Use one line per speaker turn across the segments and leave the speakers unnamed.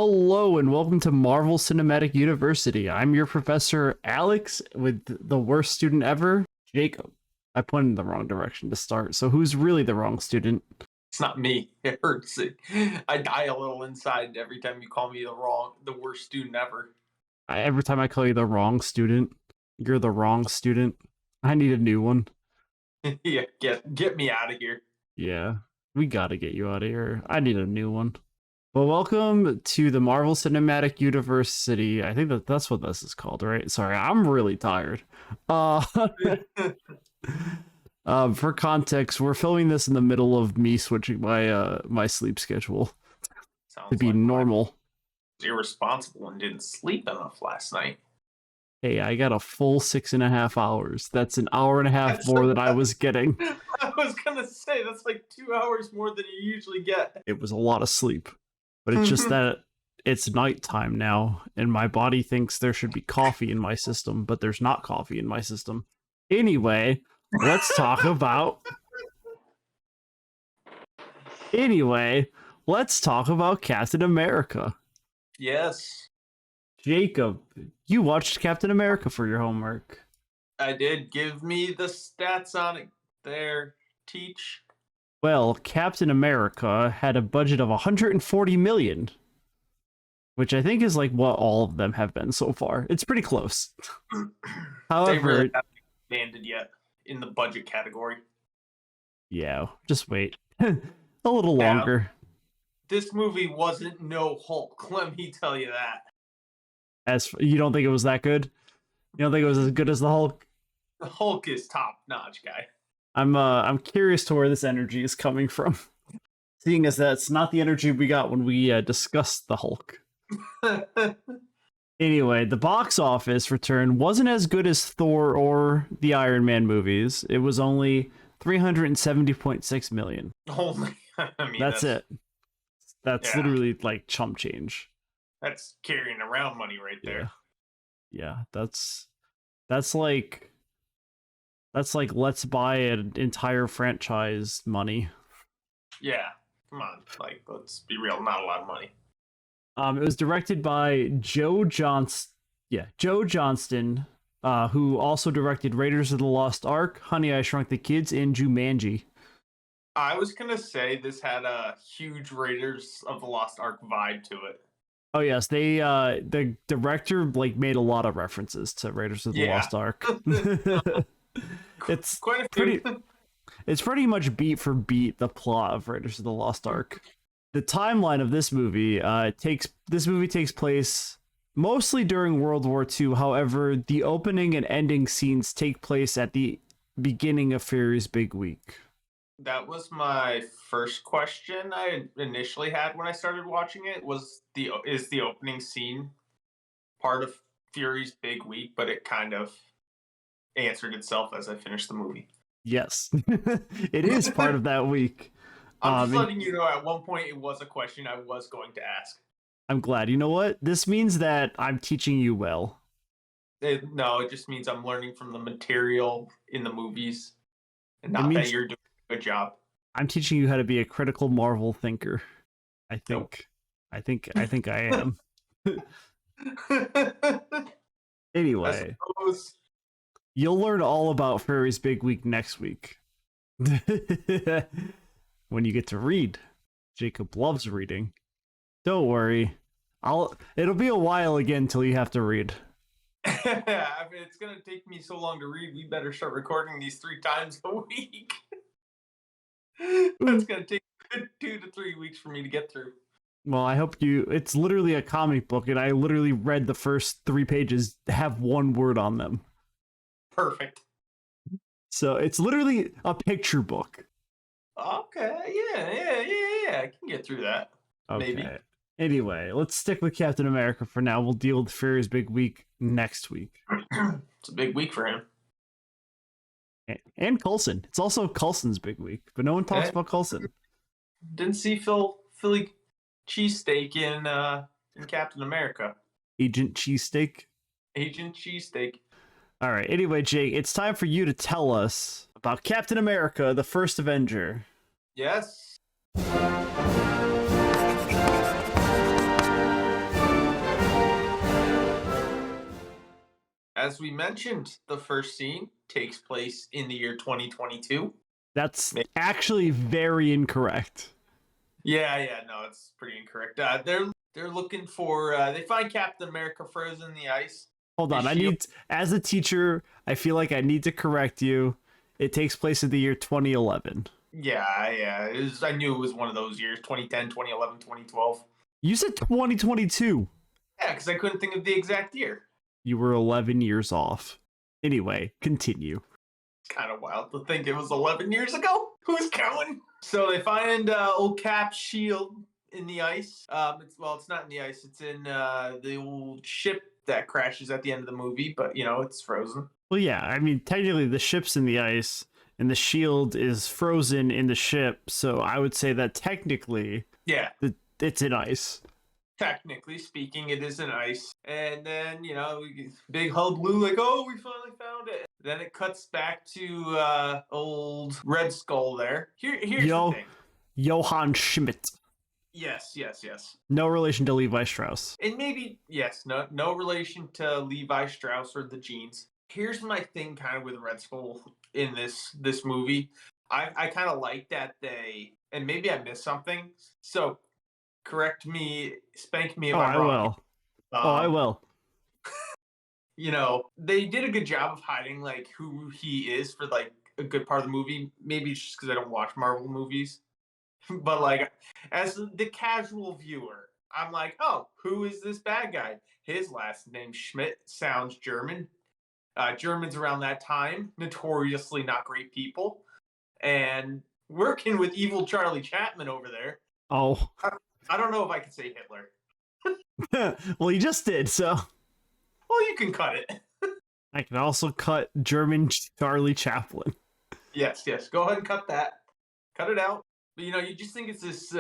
Hello and welcome to Marvel Cinematic University. I'm your Professor Alix with the worst student ever, Jacob. I pointed in the wrong direction to start, so who's really the wrong student?
It's not me. It hurts. I die a little inside every time you call me the worst student ever.
Every time I call you the wrong student, you're the wrong student. I need a new one.
Yeah, get me out of here.
Yeah, we gotta get you out of here. I need a new one. Well, welcome to the Marvel Cinematic University. I think that's what this is called, right? Sorry, I'm really tired. For context, we're filming this in the middle of me switching my sleep schedule
Sounds
to be
like
normal.
I was irresponsible and didn't sleep enough last night.
Hey, I got a full 6.5 hours. That's an hour and a half more than I was getting.
I was gonna say that's like 2 hours more than you usually get.
It was a lot of sleep, but it's just that it's nighttime now, and my body thinks there should be coffee in my system, but there's not coffee in my system. Anyway, let's talk about Captain America.
Yes,
Jacob, you watched Captain America for your homework.
I did. Give me the stats on it there, teach.
Well, Captain America had a budget of 140 million, which I think is like what all of them have been so far. It's pretty close.
They
However,
really haven't landed yet in the budget category.
yeah, just wait. A little
Yeah.
longer.
This movie wasn't no Hulk, let me tell you that.
You don't think it was that good? You don't think it was as good as the Hulk?
The Hulk is top notch, guy.
I'm curious to where this energy is coming from, seeing as that's not the energy we got when we discussed the Hulk. Anyway, the box office return wasn't as good as Thor or the Iron Man movies. It was only 370.6 million.
Only, I mean,
That's it. That's
yeah.
literally like chump change.
That's carrying around money right there.
Yeah, that's like let's buy an entire franchise money.
Yeah, come on, like let's be real, not a lot of money.
It was directed by Joe Johnston, who also directed Raiders of the Lost Ark, Honey, I Shrunk the Kids, and Jumanji.
I was gonna say this had a huge Raiders of the Lost Ark vibe to it.
Oh yes, the director like made a lot of references to Raiders of the Lost Ark. It's
quite a few.
It's pretty much beat for beat the plot of Raiders of the Lost Ark. The timeline of this movie takes place mostly during World War II. However, the opening and ending scenes take place at the beginning of Fury's Big Week.
That was my first question I initially had when I started watching it. Is the opening scene part of Fury's Big Week? But it kind of answered itself as I finished the movie.
Yes, it is part of that week.
I'm just letting you know at one point it was a question I was going to ask.
I'm glad. You know what? This means that I'm teaching you well.
No, it just means I'm learning from the material in the movies, and not that you're doing a good job.
I'm teaching you how to be a critical Marvel thinker. I think. Nope. I think I am. Anyway, you'll learn all about Fury's Big Week next week. When you get to read. Jacob loves reading. Don't worry. It'll be a while again till you have to read.
I mean, it's gonna take me so long to read. We better start recording these 3 times a week. That's gonna take 2 to 3 weeks for me to get through.
Well, I hope it's literally a comic book, and I literally read the first 3 pages have 1 word on them.
Perfect.
So it's literally a picture book.
Okay, yeah. I can get through that.
Okay.
Maybe.
Anyway, let's stick with Captain America for now. We'll deal with Fury's Big Week next week.
It's a big week for him.
And Coulson. It's also Coulson's big week, but no one talks about Coulson.
Didn't see Philly cheesesteak in Captain America.
Agent Cheesesteak. All right. Anyway, Jake, it's time for you to tell us about Captain America, the first Avenger.
Yes. As we mentioned, the first scene takes place in the year 2022.
That's actually very incorrect.
Yeah, no, it's pretty incorrect. They're looking for they find Captain America frozen in the ice.
Hold
His
on,
shield.
as a teacher, I feel like I need to correct you. It takes place in the year 2011.
Yeah. I knew it was one of those years: 2010, 2011, 2012.
You said 2022.
Yeah, because I couldn't think of the exact year.
You were 11 years off. Anyway, continue.
It's kind of wild to think it was 11 years ago. Who's counting? So they find old Cap's shield in the ice. It's not in the ice. It's in the old ship that crashes at the end of the movie, but it's frozen.
Well, yeah, I mean, technically the ship's in the ice and the shield is frozen in the ship, so I would say that technically
Yeah.
It's in ice.
Technically speaking, it is an ice. And then, big hullabaloo, like, oh, we finally found it. Then it cuts back to old Red Skull there. Here's the thing.
Johann Schmitt.
Yes.
No relation to Levi Strauss.
And maybe, yes, no relation to Levi Strauss or the jeans. Here's my thing kind of with Red Skull in this movie. I kind of like that and maybe I missed something. So correct me, spank me if I'm wrong.
I will.
They did a good job of hiding like who he is for like a good part of the movie. Maybe it's just because I don't watch Marvel movies, but like as the casual viewer, I'm like, oh, who is this bad guy? His last name Schmitt sounds German. Germans around that time notoriously not great people, and working with evil Charlie Chaplin over there.
Oh.
I don't know if I could say Hitler.
Well, you just did, so.
Well, you can cut it.
I can also cut German Charlie Chaplin.
Yes. Go ahead and cut that. Cut it out. But, you just think it's this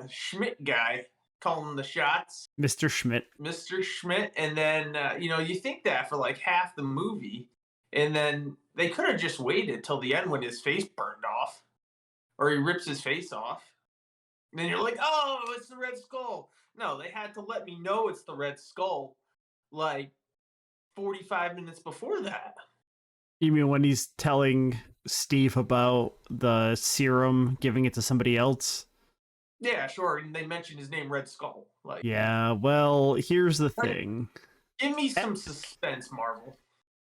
Schmitt guy calling the shots.
Mr. Schmitt.
Mr. Schmitt. And then, you think that for like half the movie. And then they could have just waited till the end when his face burned off. Or he rips his face off. And then you're like, oh, it's the Red Skull. No, they had to let me know it's the Red Skull like 45 minutes before that.
You mean when he's telling Steve about the serum, giving it to somebody else?
Yeah, sure. And they mentioned his name, Red Skull.
Yeah, well, here's the thing.
Give me some suspense, Marvel.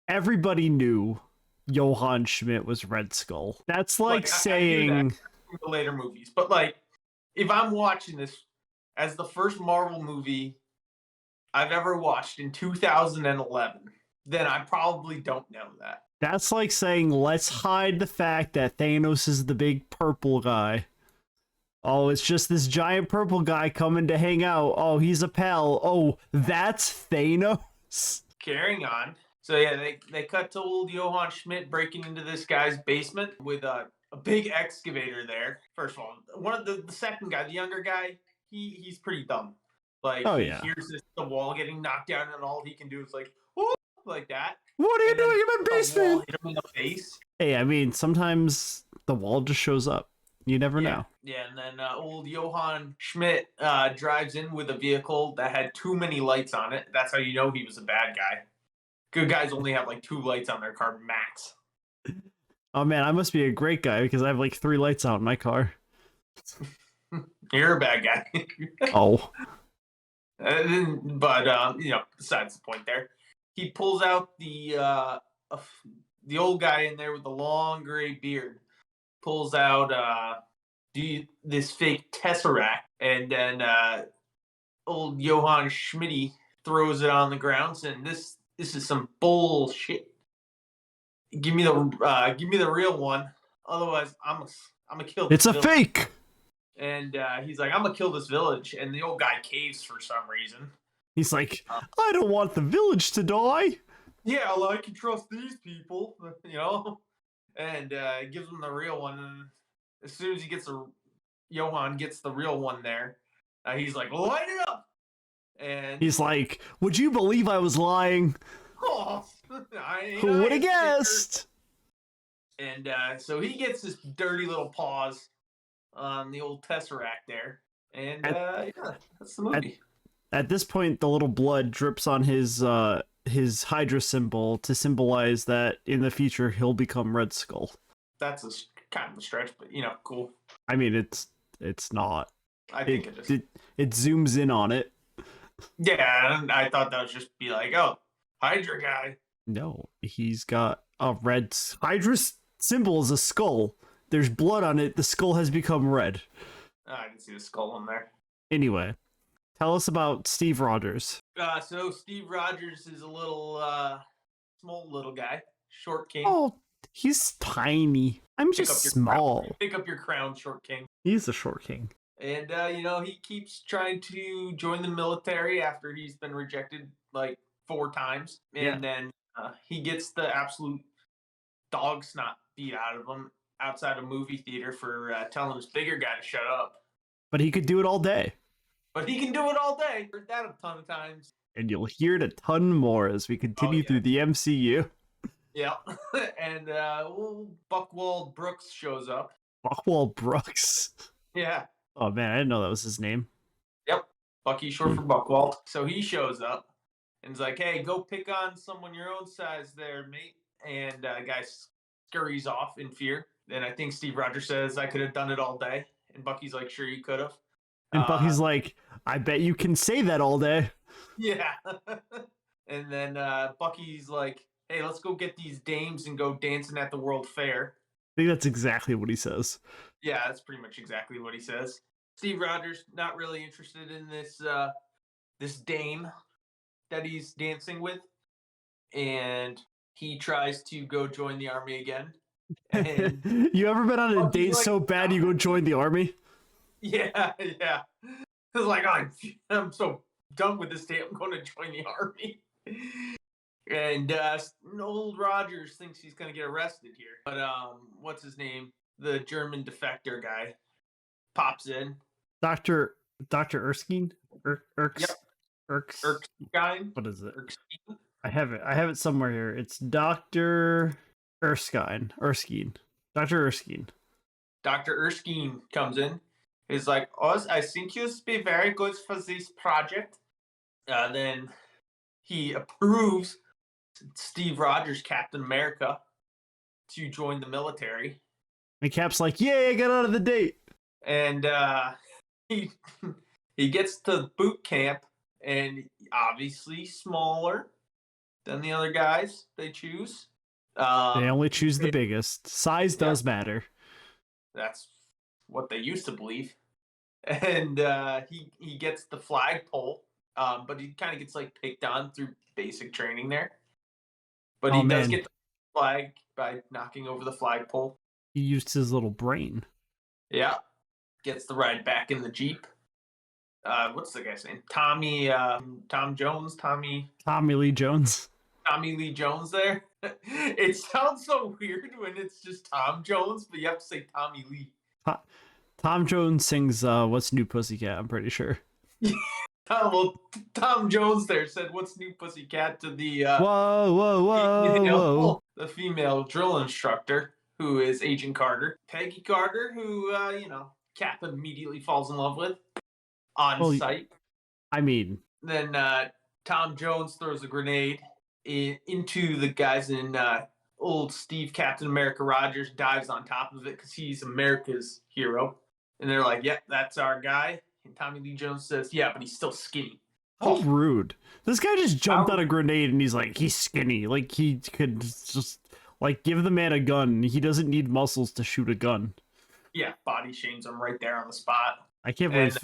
Everybody knew Johann Schmitt was Red Skull. That's like saying... I knew that
in the later movies. But like, if I'm watching this as the first Marvel movie I've ever watched in 2011, then I probably don't know that.
That's like saying, let's hide the fact that Thanos is the big purple guy. Oh, it's just this giant purple guy coming to hang out. Oh, he's a pal. Oh, that's Thanos?
Carrying on. So yeah, they cut to old Johann Schmitt breaking into this guy's basement with a big excavator there. First of all, one of the second guy, the younger guy, he's pretty dumb. Like, he hears the wall getting knocked down, and all he can do is like, whoop, like that.
What are you doing in my basement?
Hit him in the face.
Hey, I mean, sometimes the wall just shows up. You never know.
Yeah, and then old Johann Schmitt drives in with a vehicle that had too many lights on it. That's how you know he was a bad guy. Good guys only have like 2 lights on their car max.
Oh man, I must be a great guy because I have like 3 lights out in my car.
You're a bad guy.
Oh.
But besides the point there, he pulls out the old guy in there with the long gray beard. Pulls out this fake tesseract, and then old Johann Schmidt throws it on the ground, saying, "This is some bullshit. Give me the real one, otherwise I'm gonna kill this village."
It's a fake.
And he's like, "I'm gonna kill this village," and the old guy caves for some reason.
He's like, "I don't want the village to die."
Yeah, well, I can trust these people, And gives him the real one. And as soon as Johann gets the real one there, he's like, "Light it up!" And
he's like, "Would you believe I was lying?
Oh,
who would have guessed?"
And so he gets his dirty little paws on the old tesseract there, and that's the movie.
At this point, the little blood drips on his his hydra symbol to symbolize that in the future he'll become Red Skull.
That's kind of a stretch, but cool.
I mean, it's not.
I think it is.
It zooms in on it.
Yeah, and I thought that would just be like, oh, Hydra guy.
No, he's got a red hydra symbol is a skull. There's blood on it. The skull has become red.
Oh, I didn't see the skull on there.
Anyway, tell us about Steve Rogers.
So Steve Rogers is a little small little guy, short king.
Oh, he's tiny. I'm just small.
Pick up your crown, short king.
He's a short king.
And he keeps trying to join the military after he's been rejected like 4 times, and then he gets the absolute dog snot beat out of him outside a movie theater for telling this bigger guy to shut up.
But he could do it all day.
But he can do it all day. Heard that a ton of times.
And you'll hear it a ton more as we continue through the MCU.
Yeah. And Buckwald Brooks shows up.
Buckwald Brooks?
Yeah.
Oh man, I didn't know that was his name.
Yep. Bucky, short for Buckwald. So he shows up and is like, hey, go pick on someone your own size there, mate. And guy scurries off in fear. And I think Steve Rogers says, I could have done it all day. And Bucky's like, sure you could have.
And Bucky's like, I bet you can say that all day.
Yeah. And then Bucky's like, hey, let's go get these dames and go dancing at the World Fair.
I think that's exactly what he says.
Yeah, that's pretty much exactly what he says. Steve Rogers, not really interested in this dame that he's dancing with. And he tries to go join the army again. And
you ever been on a date
like,
so bad you go join the army?
Yeah. It's like, I'm so done with this date, I'm going to join the army. And old Rogers thinks he's going to get arrested here. But what's his name? The German defector guy pops in.
Dr. Erskine?
Yep. Erskine?
What is it?
Erskine?
I have it somewhere here. It's Dr. Erskine. Dr. Erskine.
Dr. Erskine comes in. He's like, Oz, I think you'll be very good for this project. Then he approves Steve Rogers, Captain America, to join the military.
And Cap's like, yay, I got out of the date.
And he gets to boot camp, and obviously smaller than the other guys they choose.
They only choose the biggest. Size does matter.
That's what they used to believe. And he gets the flagpole, but he kind of gets like picked on through basic training there. But he does get the flag by knocking over the flagpole.
He used his little brain.
Yeah. Gets the ride back in the Jeep. What's the guy's name? Tommy
Lee Jones.
Tommy Lee Jones there. It sounds so weird when it's just Tom Jones, but you have to say Tommy Lee.
Tom Jones sings What's New Pussycat, I'm pretty sure.
Well, Tom Jones there said, "What's new, pussycat?" to the
whoa,
the female drill instructor, who is Agent Carter, Peggy Carter, who Cap immediately falls in love with on sight.
I mean,
then Tom Jones throws a grenade into the guys, and old Steve Captain America Rogers dives on top of it because he's America's hero, and they're like, "Yep, that's our guy." And Tommy Lee Jones says, yeah, but he's still skinny.
How rude. This guy just jumped on a grenade and he's like, he's skinny. Like, he could just, like, give the man a gun. He doesn't need muscles to shoot a gun.
Yeah, body shames him right there on the spot.
I can't believe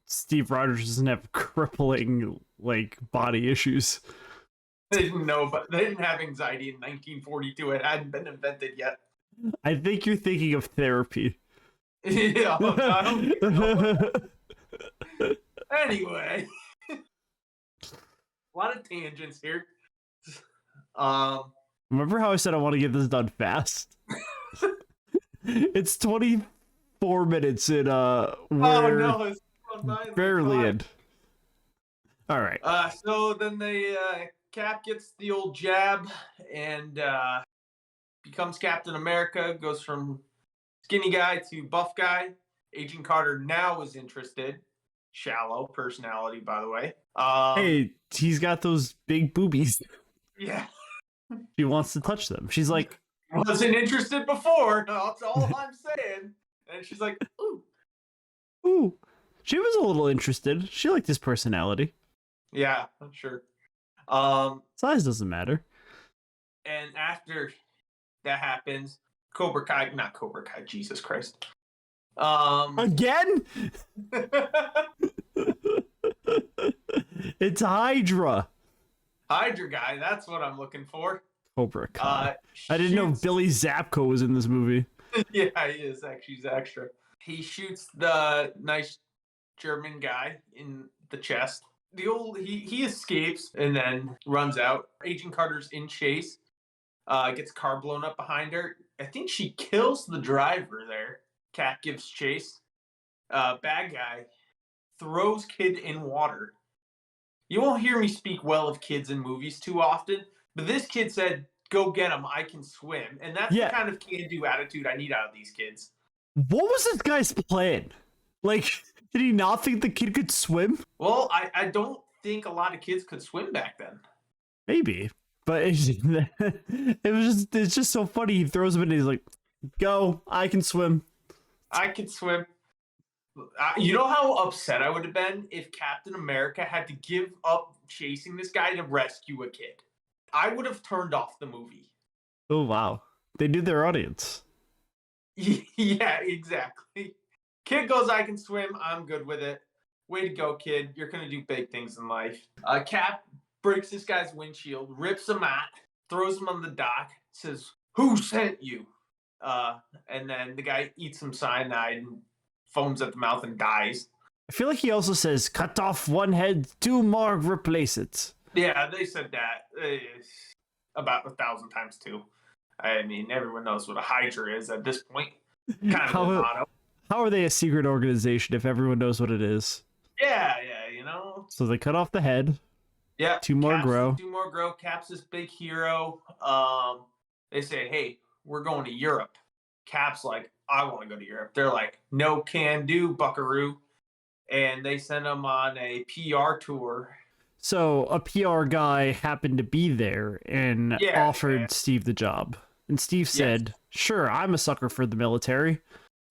Steve Rogers doesn't have crippling, like, body issues.
They didn't know, but they didn't have anxiety in 1942. It hadn't been invented yet.
I think you're thinking of therapy.
Yeah, I don't think so. Anyway, a lot of tangents here.
Remember how I said I want to get this done fast? It's 24 minutes in
no, it's
barely in. All right.
So then they Cap gets the old jab and becomes Captain America. Goes from skinny guy to buff guy. Agent Carter now is interested. Shallow personality, by the way.
Hey, he's got those big boobies.
Yeah.
She wants to touch them. She's like,
Wasn't interested before. That's all I'm saying. And she's like, ooh.
ooh. She was a little interested. She liked his personality.
Yeah, I'm sure.
Size doesn't matter.
And after that happens, not Cobra Kai, Jesus Christ.
Again? It's Hydra.
Hydra guy, that's what I'm looking for.
Cobra Kai. I didn't know
Shoots-
Billy Zapko was in this movie.
Yeah, he is actually. He's extra. He shoots the nice German guy in the chest. He escapes and then runs out. Agent Carter's in chase. Gets car blown up behind her. I think she kills the driver there. Cat gives chase. Bad guy throws kid in water. You won't hear me speak well of kids in movies too often, but this kid said, "Go get him, I can swim." And that's the kind of can-do attitude I need out of these kids.
What was this guy's plan? Like, did he not think the kid could swim?
Well, I don't think a lot of kids could swim back then.
Maybe. But it's just so funny. He throws him in and he's like, "Go, I can swim."
I can swim. You know how upset I would have been if Captain America had to give up chasing this guy to rescue a kid. I would have turned off the movie.
Oh, wow. They knew their audience.
Yeah, exactly. Kid goes, "I can swim. I'm good with it. Way to go, kid. You're going to do big things in life." Cap breaks this guy's windshield, rips him out, throws him on the dock, says, "Who sent you?" And then the guy eats some cyanide and foams at the mouth and dies.
I feel like he also says, "Cut off one head, 2 more, replace it."
Yeah, they said that about 1,000 times too. I mean, everyone knows what a hydra is at this point. Kind of a motto.
How are they a secret organization if everyone knows what it is?
Yeah, you know.
So they cut off the head.
Yeah.
2 more grow.
2 more grow. Cap's this big hero. They say, "Hey, we're going to Europe." Cap's like, "I want to go to Europe." They're like, "No can do, buckaroo." And they send him on a PR tour.
So a PR guy happened to be there and offered Steve the job. And Steve said, "Sure, I'm a sucker for the military."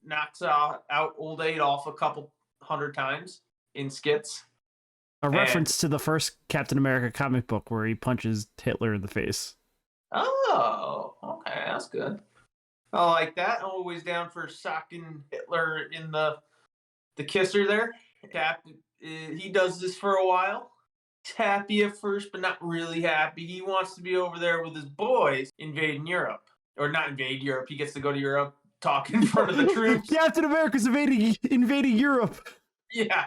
Knocks out old Adolf a couple 100 times in skits.
A reference to the first Captain America comic book where he punches Hitler in the face.
Oh, okay, that's good. I like that. Always down for socking Hitler in the kisser there. Cap, he does this for a while. He's happy at first, but not really happy. He wants to be over there with his boys invading Europe. Or not invade Europe. He gets to go to Europe, talk in front of the troops.
Captain America's invading Europe.
Yeah.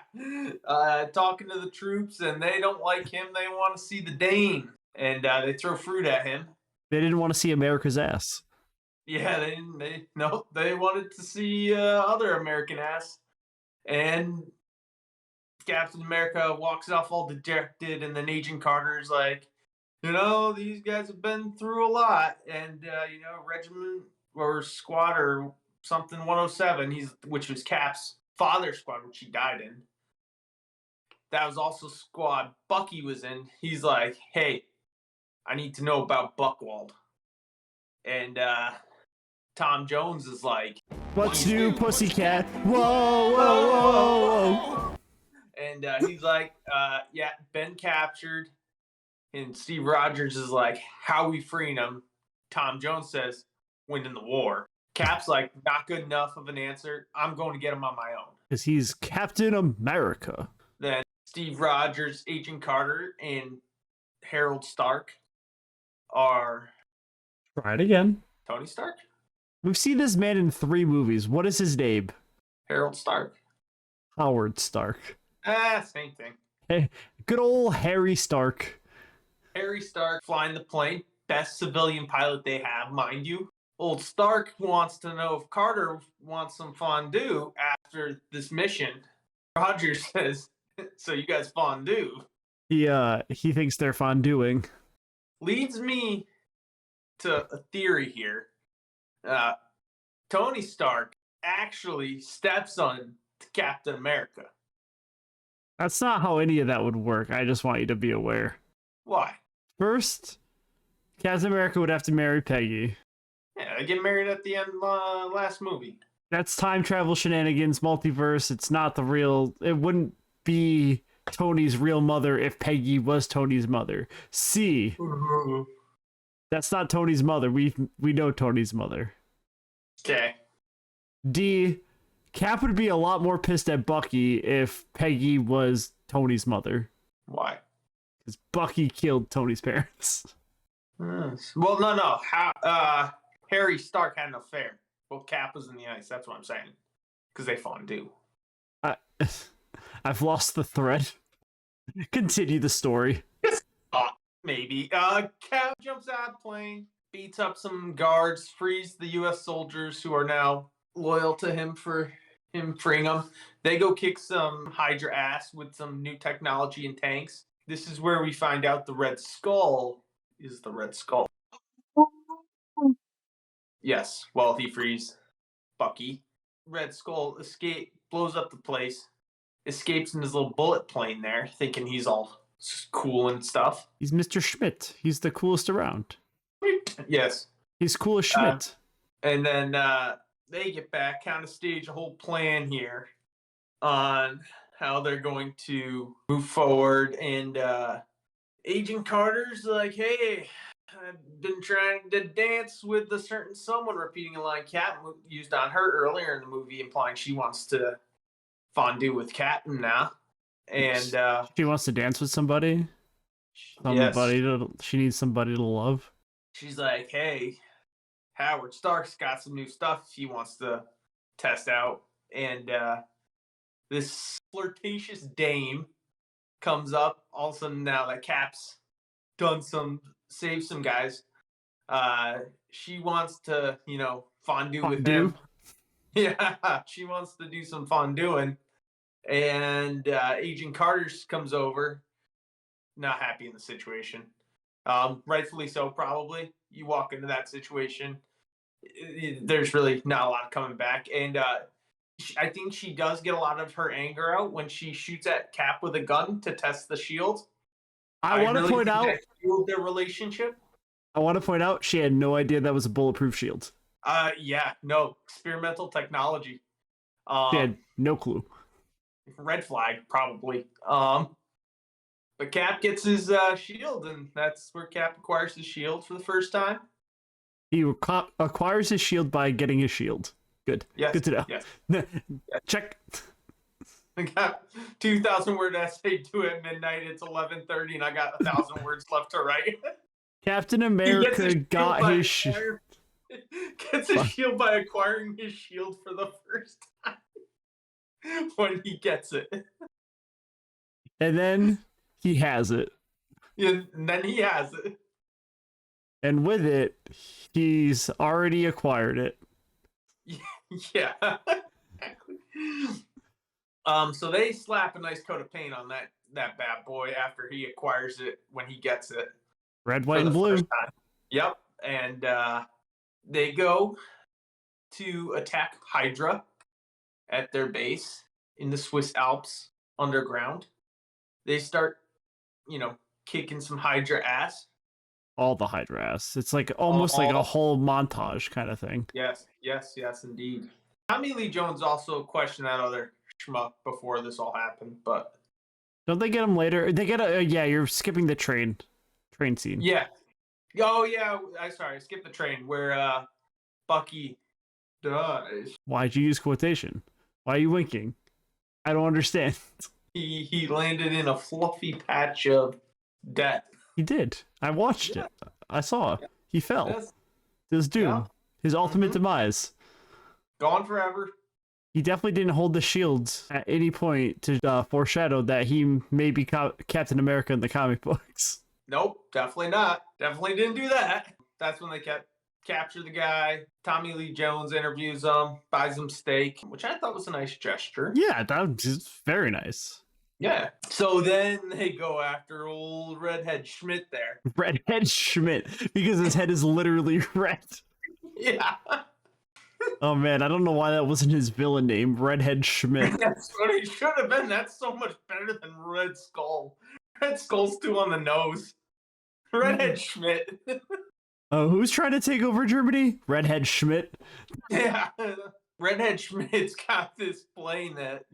Talking to the troops, and they don't like him. They want to see the Dane. And they throw fruit at him.
They didn't want to see America's ass.
Yeah, they didn't. They wanted to see other American ass. And Captain America walks off all dejected, and then Agent Carter's like, "These guys have been through a lot, and regiment or squad or something 107, which was Cap's father's squad, which he died in. That was also squad Bucky was in. He's like, "Hey, I need to know about Buckwald." And Tom Jones is like,
"What's new, pussycat? Whoa, whoa, whoa, whoa."
And he's like, "Yeah, been captured." And Steve Rogers is like, "How we freeing him?" Tom Jones says, "Winning the war." Cap's like, "Not good enough of an answer. I'm going to get him on my own."
Because he's Captain America.
Then Steve Rogers, Agent Carter, and Harold Stark are...
Try it again.
Tony Stark?
We've seen this man in 3 movies. What is his name?
Harold Stark.
Howard Stark.
Same thing.
Hey, good old Harry Stark.
Harry Stark flying the plane. Best civilian pilot they have, mind you. Old Stark wants to know if Carter wants some fondue after this mission. Rogers says, "So you guys fondue?"
He thinks they're fondueing.
Leads me to a theory here. Tony Stark actually steps on Captain America.
That's not how any of that would work. I just want you to be aware.
Why?
First, Captain America would have to marry Peggy.
Yeah, they get married at the end last movie.
That's time travel shenanigans, multiverse. It's not the real. It wouldn't be Tony's real mother if Peggy was Tony's mother. C. That's not Tony's mother. We know Tony's mother.
Okay.
D. Cap would be a lot more pissed at Bucky if Peggy was Tony's mother.
Why?
Because Bucky killed Tony's parents.
Well, no. Harry Stark had an affair. Well, Cap was in the ice. That's what I'm saying. Because they fondue.
I've lost the thread. Continue the story.
Maybe. Cap jumps out of the plane, beats up some guards, frees the U.S. soldiers who are now loyal to him for him freeing them. They go kick some Hydra ass with some new technology and tanks. This is where we find out the Red Skull is the Red Skull. Yes, well, he frees Bucky. Red Skull blows up the place, escapes in his little bullet plane there, thinking he's all cool and stuff.
He's Mr. Schmitt. He's the coolest around.
Yes.
He's cool as Schmitt.
And then they get back, kind of stage a whole plan here on how they're going to move forward. And Agent Carter's like, hey, I've been trying to dance with a certain someone, repeating a line Cap used on her earlier in the movie, implying she wants to fondue with Captain now. And
she wants to dance with somebody. She needs somebody to love.
She's like, hey, Howard Stark's got some new stuff he wants to test out. And this flirtatious dame comes up. All of a sudden, now that Cap's saved some guys, she wants to, fondue with him. Yeah, she wants to do some fondueing. And Agent Carter comes over, not happy in the situation. Rightfully so, probably. You walk into that situation, there's really not a lot coming back. And I think she does get a lot of her anger out when she shoots at Cap with a gun to test the shield.
I want to point out
their relationship.
I want to point out she had no idea that was a bulletproof shield.
No, experimental technology.
She had no clue.
Red flag, probably. But Cap gets his shield, and that's where Cap acquires his shield for the first time.
He acquires his shield by getting his shield. Good.
Yes.
Good to know.
Yes.
Check.
I got 2,000 word essay due at midnight. It's 11:30, and I got 1,000 words left to write.
Captain America got his shield.
Gets his shield by acquiring his shield for the first time when he gets it.
And then he has it.
Yeah, and then he has it.
And with it, he's already acquired it.
Yeah. Exactly. So they slap a nice coat of paint on that bad boy after he acquires it when he gets it.
Red, white, and blue.
Yep. And they go to attack Hydra at their base in the Swiss Alps underground. They start, kicking some Hydra ass.
All the Hydra ass. It's like almost like a whole montage kind of thing.
Yes, indeed. Tommy Lee Jones also questioned that other schmuck before this all happened, but
don't they get him later? They get you're skipping the train scene.
Yeah. Oh yeah, I skipped the train where Bucky dies.
Why'd you use quotation? Why are you winking? I don't understand.
He landed in a fluffy patch of death.
He did. I watched it. I saw. Yeah. He fell.
Yes.
His doom. Yeah. His ultimate demise.
Gone forever.
He definitely didn't hold the shields at any point to foreshadow that he may be Captain America in the comic books.
Nope, definitely not. Definitely didn't do that. That's when they capture the guy. Tommy Lee Jones interviews him, buys him steak, which I thought was a nice gesture.
Yeah, that was very nice.
Yeah. So then they go after old Redhead Schmitt there.
Redhead Schmitt, because his head is literally red.
Yeah.
Oh man, I don't know why that wasn't his villain name, Redhead Schmitt.
That's what he should have been. That's so much better than Red Skull. Red Skull's too on the nose. Redhead Schmitt.
Who's trying to take over Germany? Redhead Schmitt.
Yeah. Redhead Schmidt's got this plane that,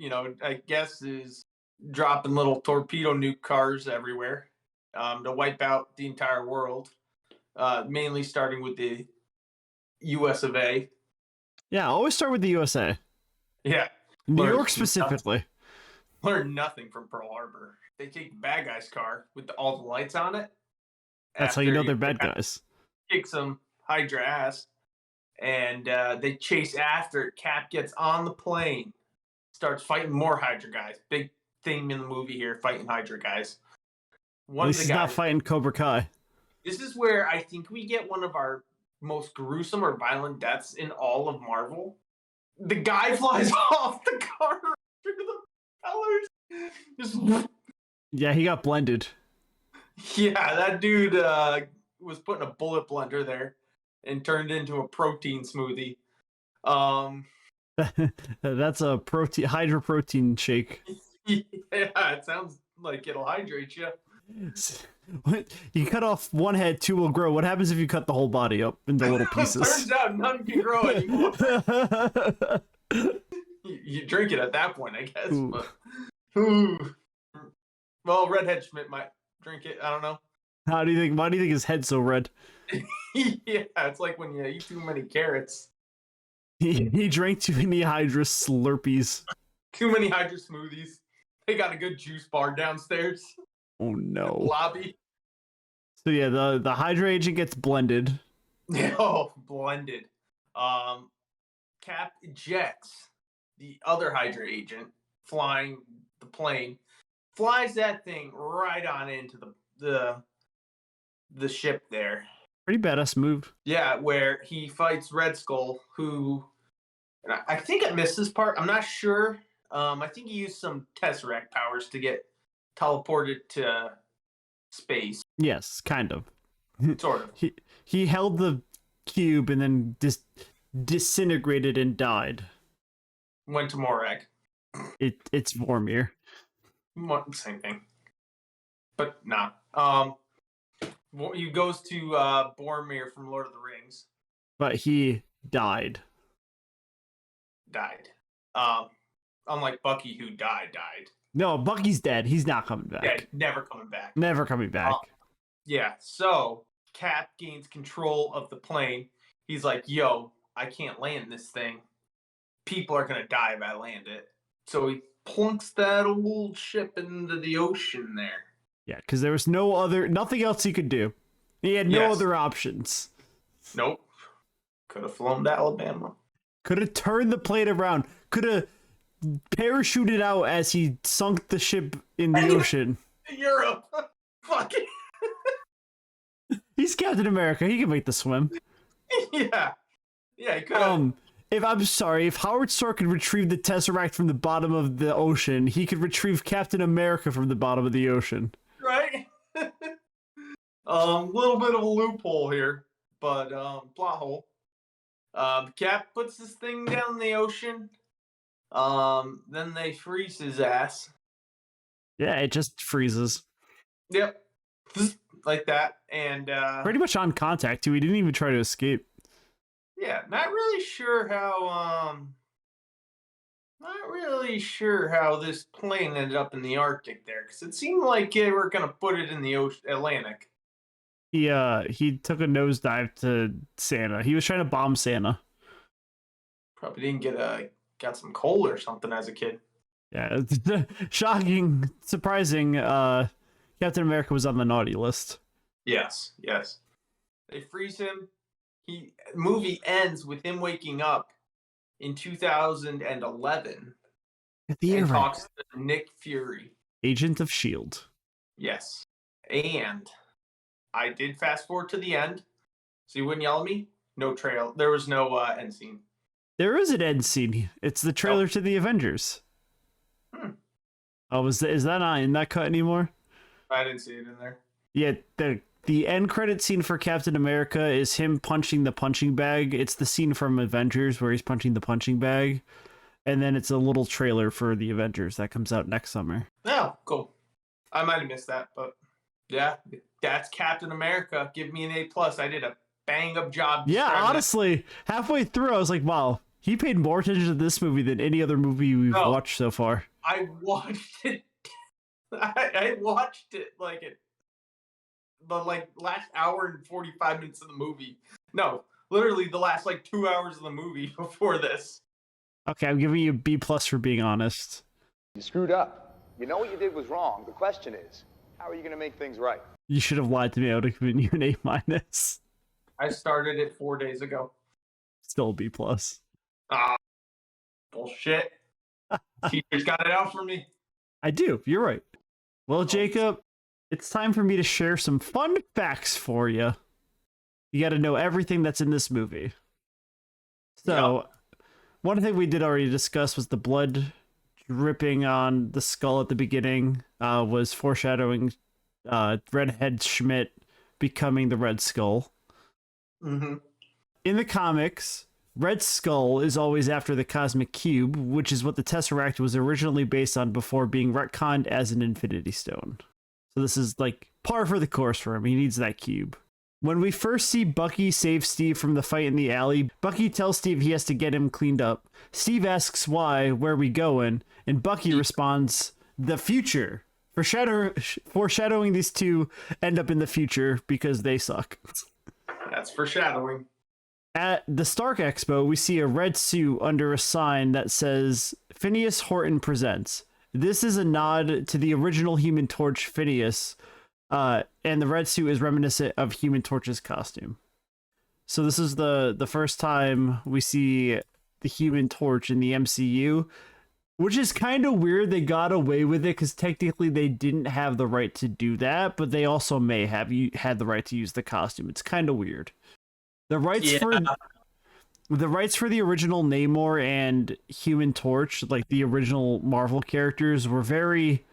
I guess is dropping little torpedo nuke cars everywhere to wipe out the entire world, mainly starting with the US of A.
Yeah, always start with the USA.
Yeah.
New York specifically.
Learn nothing from Pearl Harbor. They take the bad guy's car with all the lights on it.
That's how you know they're bad guys.
Kick some hydra ass. And they chase after it. Cap gets on the plane, starts fighting more hydra guys. Big theme in the movie here, fighting hydra guys.
At least he's not fighting Cobra Kai.
This is where I think we get one of our most gruesome or violent deaths in all of Marvel. The guy flies off the car through the propellers.
Yeah, he got blended.
Yeah, that dude was putting a bullet blender there and turned into a protein smoothie.
That's a hydra protein shake.
Yeah, it sounds like it'll hydrate you.
You cut off one head, two will grow. What happens if you cut the whole body up into little pieces?
Turns out none can grow anymore. You drink it at that point, I guess. But, well, Redhead Schmitt might drink it. I don't know.
Why do you think his head's so red?
Yeah, it's like when you eat too many carrots.
He drank too many Hydra Slurpees.
Too many Hydra smoothies. They got a good juice bar downstairs.
Oh no.
Lobby.
So yeah, the Hydra agent gets blended.
Oh, blended. Cap ejects the other Hydra agent flying the plane, flies that thing right on into the ship there.
Pretty badass move.
Yeah, where he fights Red Skull, who I think I missed this part. I'm not sure. I think he used some Tesseract powers to get teleported to space.
Yes, kind of.
Sort of.
He held the cube and then disintegrated and died.
Went to Morag.
It's Vormir.
Same thing. But nah. He goes to Boromir from Lord of the Rings.
But he died.
Unlike Bucky, who died.
No, Bucky's dead. He's not coming back.
Yeah, never coming back.
Never coming back.
Yeah, so Cap gains control of the plane. He's like, yo, I can't land this thing. People are going to die if I land it. So he plunks that old ship into the ocean there.
Yeah, because there was nothing else he could do. He had no other options.
Nope. Could have flown to Alabama.
Could have turned the plane around. Could have parachuted out as he sunk the ship in the ocean.
Europe. Fuck it.
He's Captain America. He can make the swim.
Yeah. Yeah, he could have.
If Howard Stark could retrieve the Tesseract from the bottom of the ocean, he could retrieve Captain America from the bottom of the ocean.
Right? Little bit of a loophole here, but plot hole. Cap puts this thing down in the ocean. Then they freeze his ass.
Yeah, it just freezes.
Yep. Like that. And
pretty much on contact too. He didn't even try to escape.
Yeah, not really sure how this plane ended up in the Arctic there, because it seemed like they were gonna put it in the Atlantic.
He took a nosedive to Santa. He was trying to bomb Santa.
Probably didn't got some coal or something as a kid.
Yeah, shocking, surprising. Captain America was on the naughty list.
Yes. They freeze him. Movie ends with him waking up in 2011 and talks to Nick Fury,
Agent of S.H.I.E.L.D.
Yes, and I did fast forward to the end, so you wouldn't yell at me. No trail. There was no end scene.
There is an end scene. It's the trailer to the Avengers. Oh, is that not in that cut anymore?
I didn't see it in there.
Yeah, the end credit scene for Captain America is him punching the punching bag. It's the scene from Avengers where he's punching the punching bag. And then it's a little trailer for the Avengers that comes out next summer.
Oh, cool. I might have missed that, but yeah, that's Captain America. Give me an A+. I did a bang up job.
Yeah,
describing that.
honestly, halfway through, I was like, wow, he paid more attention to this movie than any other movie we've
No.
watched so far.
I watched it. I watched it like the last hour and 45 minutes of the movie. No, literally the last 2 hours of the movie before this.
Okay, I'm giving you a B plus for being honest.
You screwed up. You know what you did was wrong. The question is, how are you going to make things right?
You should have lied to me. I would have given you an A minus.
I started it 4 days ago.
Still a B plus.
Ah, bullshit. Teacher's got it out for me.
I do. You're right. Well, Jacob, it's time for me to share some fun facts for you. You got to know everything that's in this movie. So, one thing we did already discuss was the blood dripping on the skull at the beginning was foreshadowing Redhead Schmitt becoming the Red Skull.
Mm-hmm.
In the comics, Red Skull is always after the Cosmic Cube, which is what the Tesseract was originally based on before being retconned as an Infinity Stone. So this is par for the course for him. He needs that cube. When we first see Bucky save Steve from the fight in the alley, Bucky tells Steve he has to get him cleaned up. Steve asks why, where we going, and Bucky responds, the future. Foreshadowing these two end up in the future because they suck.
That's foreshadowing.
At the Stark Expo, we see a red suit under a sign that says Phineas Horton Presents. This is a nod to the original Human Torch Phineas, and the red suit is reminiscent of Human Torch's costume. So this is the first time we see the Human Torch in the MCU, which is kind of weird. They got away with it because technically they didn't have the right to do that, but they also may have had the right to use the costume. It's kind of weird. The rights for the original Namor and Human Torch, like the original Marvel characters, were very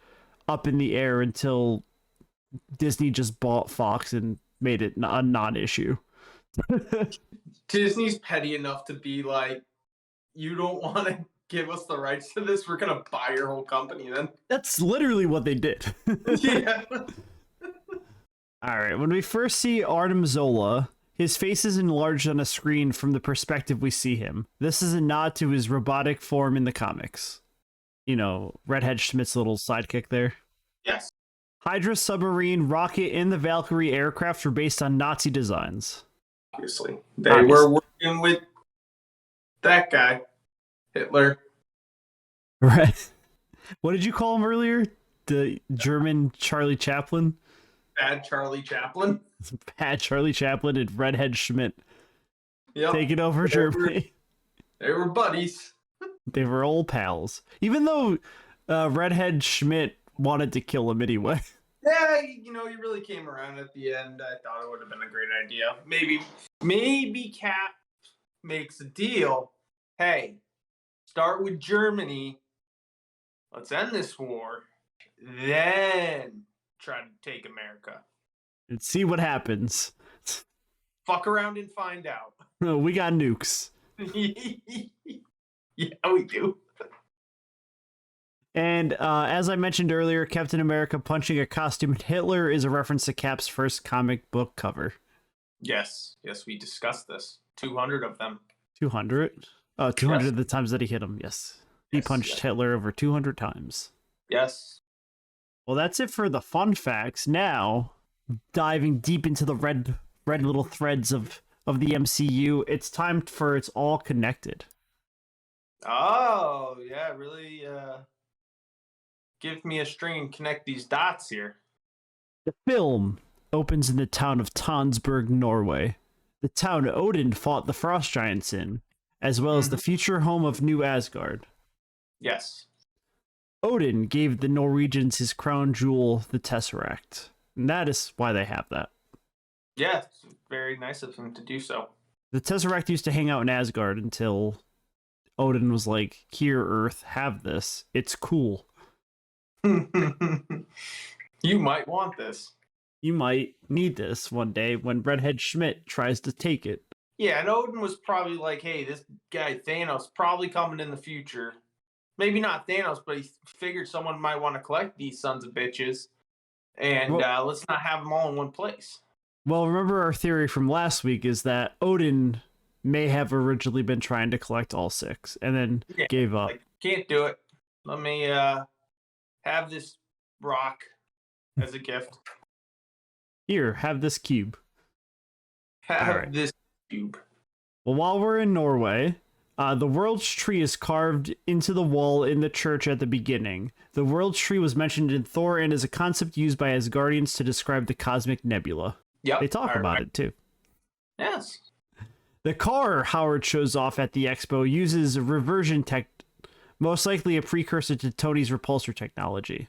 up in the air until Disney just bought Fox and made it a non-issue.
Disney's petty enough to be like, you don't want to give us the rights to this? We're going to buy your whole company then.
That's literally what they did.
Yeah.
All right, when we first see Arnim Zola, his face is enlarged on a screen from the perspective we see him. This is a nod to his robotic form in the comics. You know, Redhead Schmidt's little sidekick there.
Yes.
Hydra submarine, rocket, and the Valkyrie aircraft were based on Nazi designs.
Obviously. They were working with that guy, Hitler.
Right. What did you call him earlier? The German Charlie Chaplin?
Bad Charlie Chaplin.
Bad Charlie Chaplin and Redhead Schmitt.
Yep.
Taking over Germany.
They were buddies.
They were old pals. Even though Redhead Schmitt wanted to kill him anyway.
Yeah, he really came around at the end. I thought it would have been a great idea. Maybe Cap makes a deal. Hey, start with Germany. Let's end this war. Then try to take America.
And see what happens.
Fuck around and find out.
We got nukes.
Yeah, we do.
And as I mentioned earlier, Captain America punching a costumed Hitler is a reference to Cap's first comic book cover.
Yes, we discussed this. 200 of them.
200? 200 of the times that he hit him, yes. He punched Hitler over 200 times.
Yes.
Well, that's it for the fun facts. Now, diving deep into the red little threads of the MCU, it's time for It's All Connected.
Oh, yeah, really give me a string and connect these dots here.
The film opens in the town of Tonsberg, Norway. The town Odin fought the frost giants in, as well as the future home of New Asgard.
Yes.
Odin gave the Norwegians his crown jewel, the Tesseract. And that is why they have that.
Yeah, it's very nice of him to do so.
The Tesseract used to hang out in Asgard until Odin was like, here, Earth, have this. It's cool.
You might want this.
You might need this one day when Redhead Schmitt tries to take it.
Yeah, and Odin was probably like, hey, this guy Thanos probably coming in the future. Maybe not Thanos, but he figured someone might want to collect these sons of bitches. And let's not have them all in one place.
Well, remember our theory from last week is that Odin may have originally been trying to collect all 6 and then gave up.
Like, can't do it. Let me have this rock as a gift.
Here, have this cube.
Have this cube.
Well, while we're in Norway, the world's tree is carved into the wall in the church at the beginning. The world's tree was mentioned in Thor and is a concept used by Asgardians to describe the cosmic nebula.
Yep.
They talk about it too.
Yes.
The car Howard shows off at the expo uses reversion tech, most likely a precursor to Tony's repulsor technology.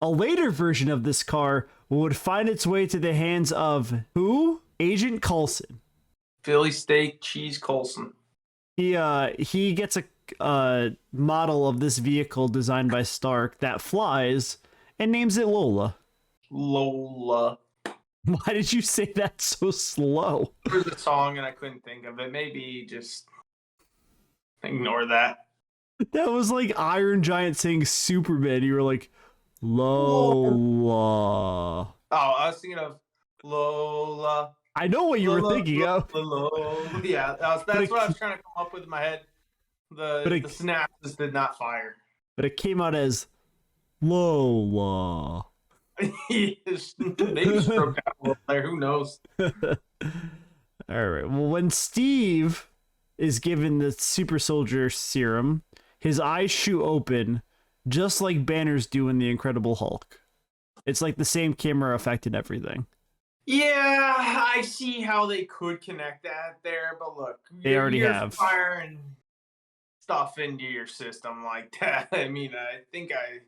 A later version of this car would find its way to the hands of who? Agent Coulson.
Philly steak cheese Coulson.
He gets a model of this vehicle designed by Stark that flies and names it Lola.
Lola.
Why did you say that so slow?
There's a song and I couldn't think of it. Maybe just ignore that.
That was like Iron Giant saying Superman. You were like, Lola.
Oh, I was thinking of Lola.
I know what you were thinking of.
Lola. Yeah, that's what I was trying to come up with in my head. The synapses did not fire.
But it came out as Lola.
Maybe stroke out a little there. Who knows?
All right. Well, when Steve is given the super soldier serum, his eyes shoot open, just like Banner's do in The Incredible Hulk. It's like the same camera effect and everything.
Yeah, I see how they could connect that there, but look,
they already have
firing stuff into your system like that. I mean, I think I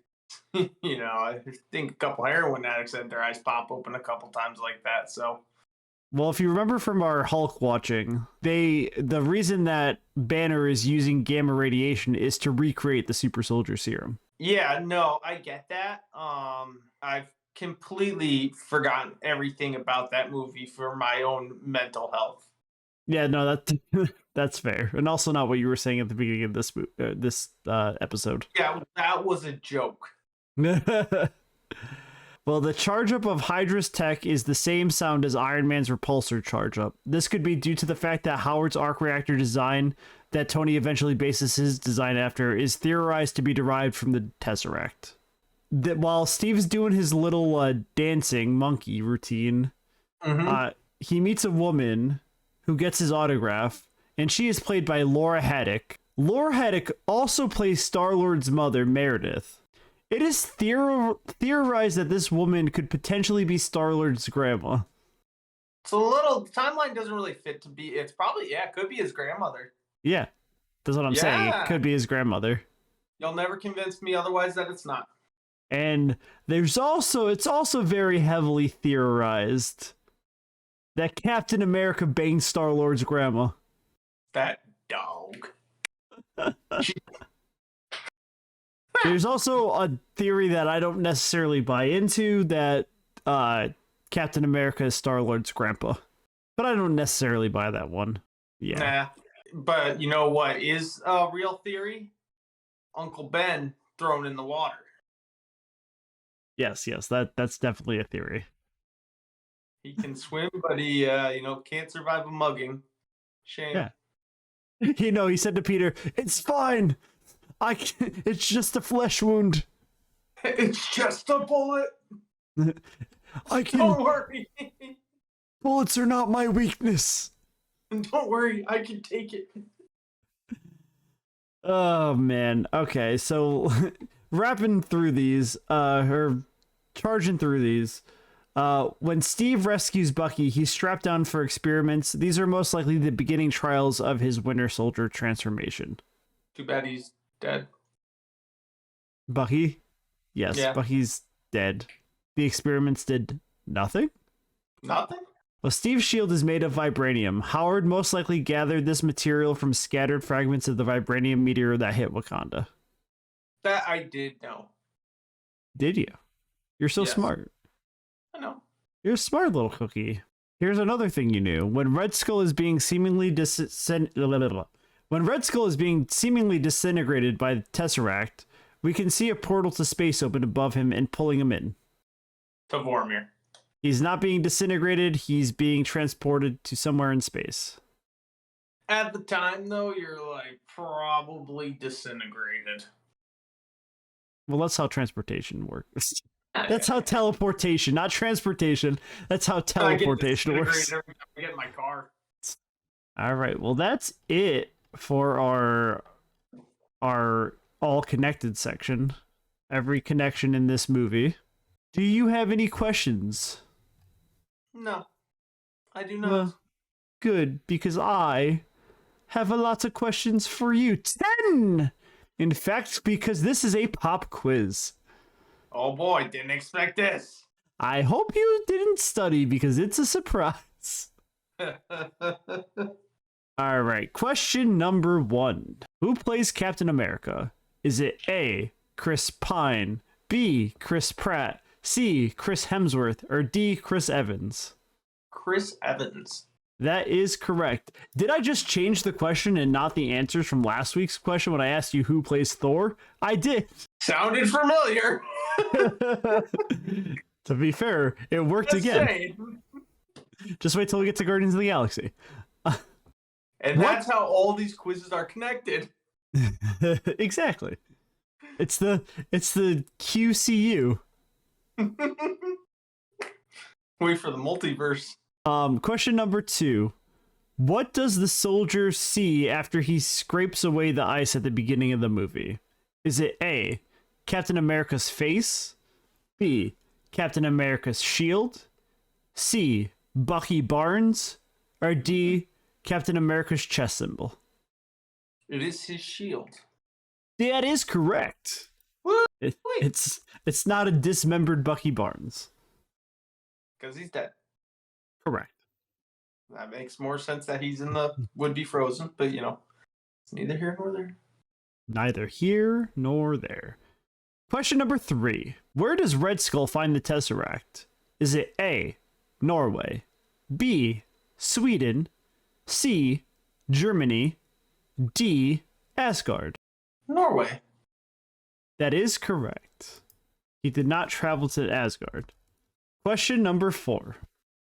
think a couple heroin addicts had their eyes pop open a couple times like that. So,
well, if you remember from our Hulk watching, the reason that Banner is using gamma radiation is to recreate the super soldier serum.
Yeah, no, I get that. I've completely forgotten everything about that movie for my own mental health.
Yeah, no, that's fair, and also not what you were saying at the beginning of this episode.
Yeah, that was a joke.
Well, the charge up of Hydra's tech is the same sound as Iron Man's repulsor charge up. This could be due to the fact that Howard's arc reactor design that Tony eventually bases his design after is theorized to be derived from the Tesseract. That while Steve's doing his little dancing monkey routine, he meets a woman who gets his autograph, and she is played by Laura Haddock. Laura Haddock also plays Star-Lord's mother, Meredith. It is theorized that this woman could potentially be Star-Lord's grandma.
It's a little timeline doesn't really fit to be. It's probably it could be his grandmother.
Yeah, that's what I'm saying. It could be his grandmother.
You'll never convince me otherwise that it's not.
And it's also very heavily theorized that Captain America banged Star-Lord's grandma.
That dog.
There's also a theory that I don't necessarily buy into that Captain America is Star-Lord's grandpa. But I don't necessarily buy that one. Yeah.
Nah. But you know what is a real theory? Uncle Ben thrown in the water.
Yes, that's definitely a theory.
He can swim, but he can't survive a mugging. Shame.
Yeah. He said to Peter, "It's fine. It's just a flesh wound.
It's just a bullet.
Don't
worry.
Bullets are not my weakness.
Don't worry, I can take it."
Oh man. Okay, so charging through these, when Steve rescues Bucky, he's strapped down for experiments. These are most likely the beginning trials of his Winter Soldier transformation.
Too bad he's dead.
Bucky? Yes,
yeah.
Bucky's dead. The experiments did nothing?
Nothing?
Well, Steve's shield is made of vibranium. Howard most likely gathered this material from scattered fragments of the vibranium meteor that hit Wakanda.
That I did know.
Did you? You're so smart.
I know.
You're a smart little cookie. Here's another thing you knew. When Red Skull is being seemingly disintegrated by the Tesseract, we can see a portal to space open above him and pulling him in.
To Vormir.
He's not being disintegrated. He's being transported to somewhere in space.
At the time, though, you're like probably disintegrated.
Well, that's how transportation works. That's how teleportation, not transportation. That's how teleportation works.
Every time I get in my car.
All right. Well, that's it for our all connected section. Every connection in this movie. Do you have any questions?
No, I do not.
Well, good, because I have a lot of questions for you. 10! In fact, because this is a pop quiz.
Oh boy, didn't expect this.
I hope you didn't study because it's a surprise. All right, question number 1. Who plays Captain America? Is it A, Chris Pine, B, Chris Pratt, C, Chris Hemsworth, or D, Chris Evans?
Chris Evans.
That is correct. Did I just change the question and not the answers from last week's question when I asked you who plays Thor? I did.
Sounded familiar.
To be fair, it worked again. Just wait till we get to Guardians of the Galaxy.
And that's how all these quizzes are connected.
Exactly. It's the QCU.
Wait for the multiverse.
Question number 2. What does the soldier see after he scrapes away the ice at the beginning of the movie? Is it A, Captain America's face, B, Captain America's shield, C, Bucky Barnes, or D, Captain America's chest symbol?
It is his shield.
That is correct. It's not a dismembered Bucky Barnes.
Because he's dead.
Correct.
That makes more sense that he's in the would be frozen, but it's neither here nor there.
Neither here nor there. Question number 3. Where does Red Skull find the Tesseract? Is it A, Norway, B, Sweden, C, Germany, D, Asgard?
Norway.
That is correct. He did not travel to Asgard. Question number 4.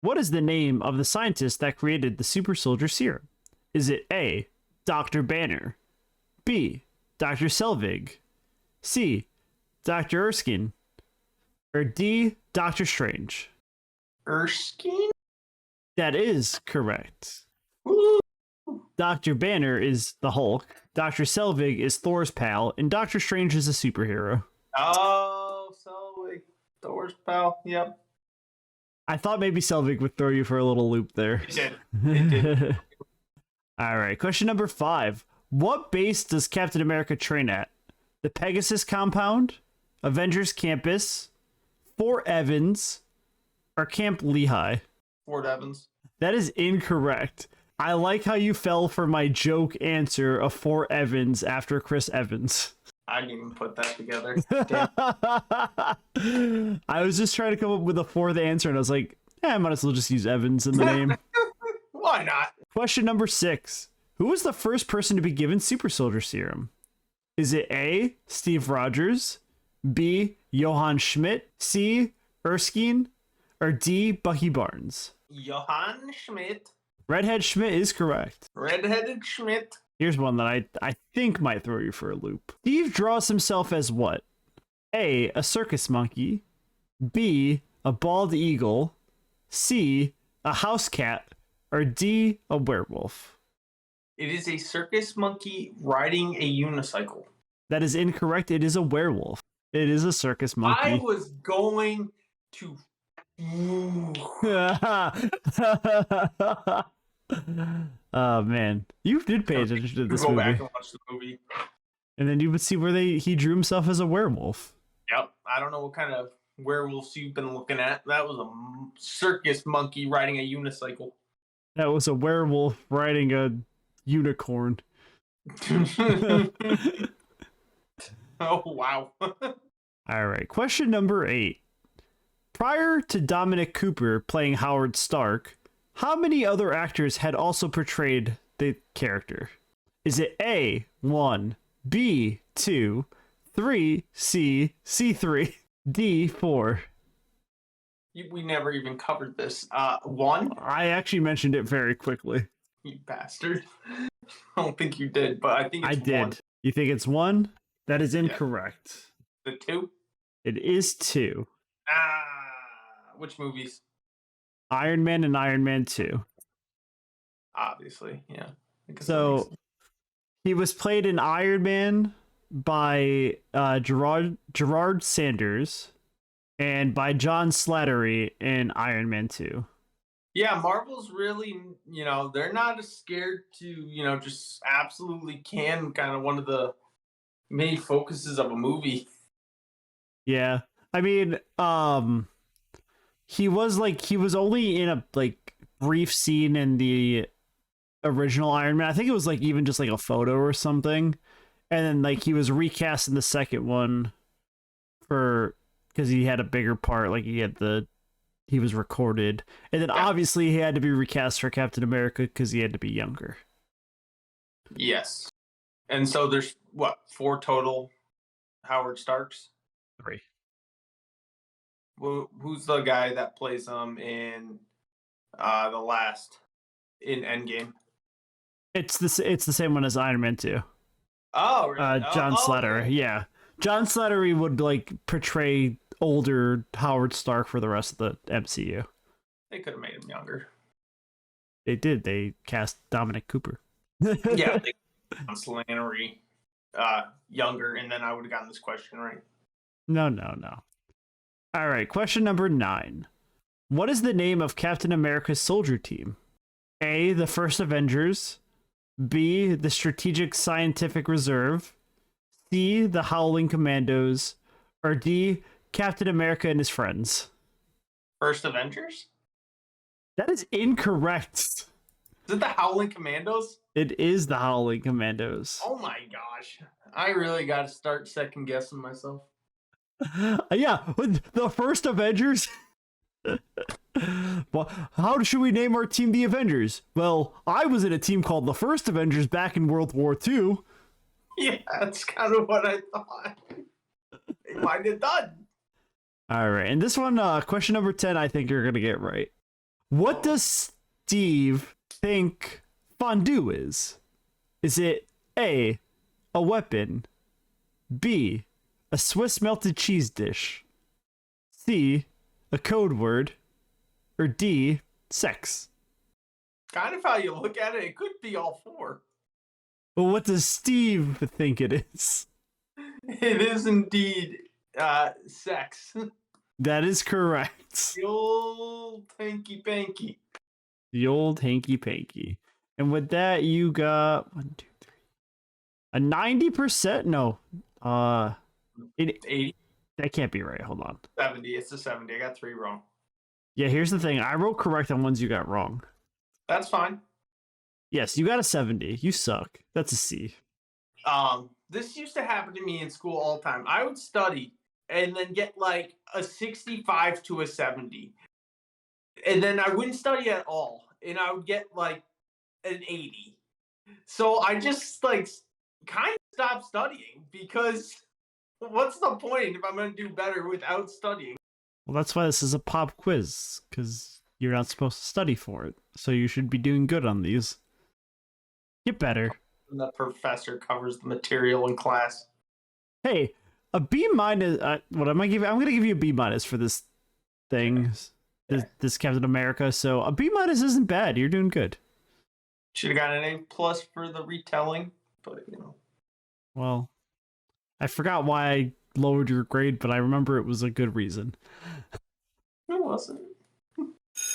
What is the name of the scientist that created the super soldier serum? Is it A, Dr. Banner, B, Dr. Selvig, C, Dr. Erskine, or D, Dr. Strange?
Erskine?
That is correct.
Woo!
Dr. Banner is the Hulk, Dr. Selvig is Thor's pal, and Dr. Strange is a superhero.
Oh, Selvig. Thor's pal. Yep.
I thought maybe Selvig would throw you for a little loop there.
It did. It did.
All right, question number 5. What base does Captain America train at? The Pegasus compound, Avengers campus, Fort Evans, or Camp Lehigh?
Fort Evans. That
is incorrect. I like how you fell for my joke answer of Fort Evans after Chris Evans.
I didn't even put that together.
I was just trying to come up with a 4th answer, and I was like, I might as well just use Evans in the name.
Why not?
Question number 6. Who was the first person to be given super soldier serum? Is it A, Steve Rogers, B, Johann Schmitt, C, Erskine, or D, Bucky Barnes?
Johann Schmitt.
Redhead Schmidt is correct.
Redheaded Schmidt.
Here's one that I think might throw you for a loop. Steve draws himself as what? A circus monkey, B, a bald eagle, C, a house cat, or D, a werewolf?
It is a circus monkey riding a unicycle.
That is incorrect. It is a werewolf. It is a circus monkey.
I was going to...
Oh man, you did pay attention to this
go
movie.
back and watch the movie.
And then you would see where he drew himself as a werewolf.
Yep. I don't know what kind of werewolves you've been looking at. That was a circus monkey riding a unicycle.
That was a werewolf riding a unicorn.
Oh, wow.
All right. Question number 8. Prior to Dominic Cooper playing Howard Stark, how many other actors had also portrayed the character? Is it A, 1, B, 2, 3, C, C3, D, 4?
We never even covered this. One,
I actually mentioned it very quickly.
you bastard. I don't think you did, but I think
I
it's
did.
one.
You think it's 1? That is incorrect.
The 2?
It is 2.
Which movies?
Iron Man and Iron Man 2.
Obviously, yeah. I guess that makes
So
sense.
he was played in Iron Man by Gerard Sanders and by John Slattery in Iron Man 2.
Yeah, Marvel's really, they're not as scared to, just absolutely can kind of one of the main focuses of a movie.
Yeah. I mean, he was only in a brief scene in the original Iron Man. I think it was even just a photo or something. And then he was recast in the second one because he had a bigger part, he was recorded. And then obviously he had to be recast for Captain America because he had to be younger.
Yes. And so there's 4 total Howard Starks?
3.
Who's the guy that plays him in the last in Endgame?
It's the same one as Iron Man 2.
Oh, really?
John Slattery.
Okay.
Yeah. John Slattery would portray older Howard Stark for the rest of the MCU.
They could have made him younger.
They did. They cast Dominic Cooper.
Yeah, they Slattery younger, and then I would have gotten this question right.
No. All right, question number 9. What is the name of Captain America's soldier team? A, the First Avengers. B, the Strategic Scientific Reserve. C, the Howling Commandos. Or D, Captain America and his friends.
First Avengers?
That is incorrect.
Is it the Howling Commandos?
It is the Howling Commandos.
Oh my gosh. I really got to start second guessing myself.
Yeah, the First Avengers. Well, how should we name our team the Avengers? Well, I was in a team called the First Avengers back in World War II.
Yeah, that's kind of what I thought. They might have done.
All right, and this one, question number 10, I think you're gonna get right. What does Steve think fondue is? Is it A, a weapon, B, a Swiss melted cheese dish, C, a code word, or D, sex?
Kind of how you look at it, it could be all 4.
Well, what does Steve think it is?
It is indeed sex.
That is correct.
The old hanky panky.
The old hanky panky. And with that, you got 1, 2, 3. A 90%? No.
80,
That can't be right. Hold on.
70. It's a 70. I got 3 wrong.
Yeah, here's the thing. I wrote correct on ones you got wrong.
That's fine.
Yes, you got a 70. You suck. That's a C.
This used to happen to me in school all the time. I would study and then get a 65 to a 70. And then I wouldn't study at all. And I would get an 80. So I just kind of stopped studying because what's the point if I'm going to do better without studying?
Well, that's why this is a pop quiz, because you're not supposed to study for it. So you should be doing good on these. Get better.
And the professor covers the material in class.
Hey, a B minus. What am I giving? I'm going to give you a B minus for this thing, this Captain America. So a B minus isn't bad. You're doing good.
Should have got an A plus for the retelling, but
Well, I forgot why I lowered your grade, but I remember it was a good reason.
it wasn't.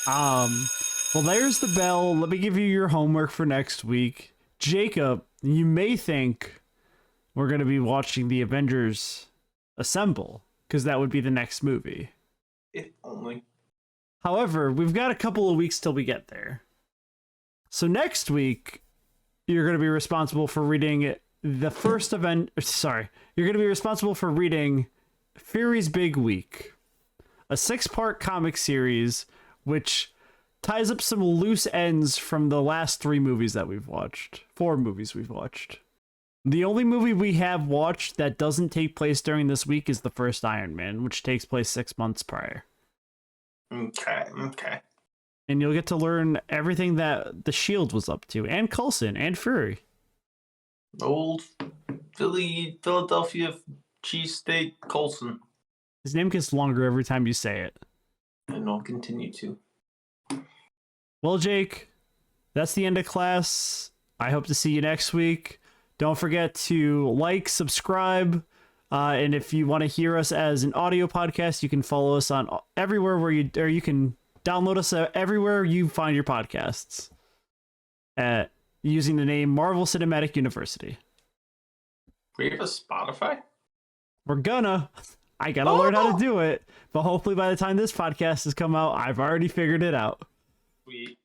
Well, there's the bell. Let me give you your homework for next week. Jacob, you may think we're going to be watching the Avengers Assemble, because that would be the next movie.
If only.
However, we've got a couple of weeks till we get there. So next week, you're going to be responsible for reading the first event. Sorry, you're going to be responsible for reading Fury's Big Week, a 6-part comic series which ties up some loose ends from the last 3 movies that we've watched. 4 movies we've watched. The only movie we have watched that doesn't take place during this week is the first Iron Man, which takes place 6 months prior.
Okay.
And you'll get to learn everything that the Shield was up to, and Coulson, and Fury.
Old Philadelphia cheesesteak Colson.
His name gets longer every time you say it.
And I'll continue to.
Well, Jake, that's the end of class. I hope to see you next week. Don't forget to like, subscribe, and if you want to hear us as an audio podcast, you can follow us on everywhere where you can download us everywhere you find your podcasts. Using the name Marvel Cinematic University.
We have a Spotify?
I gotta learn how to do it, but hopefully by the time this podcast has come out, I've already figured it out.
Sweet.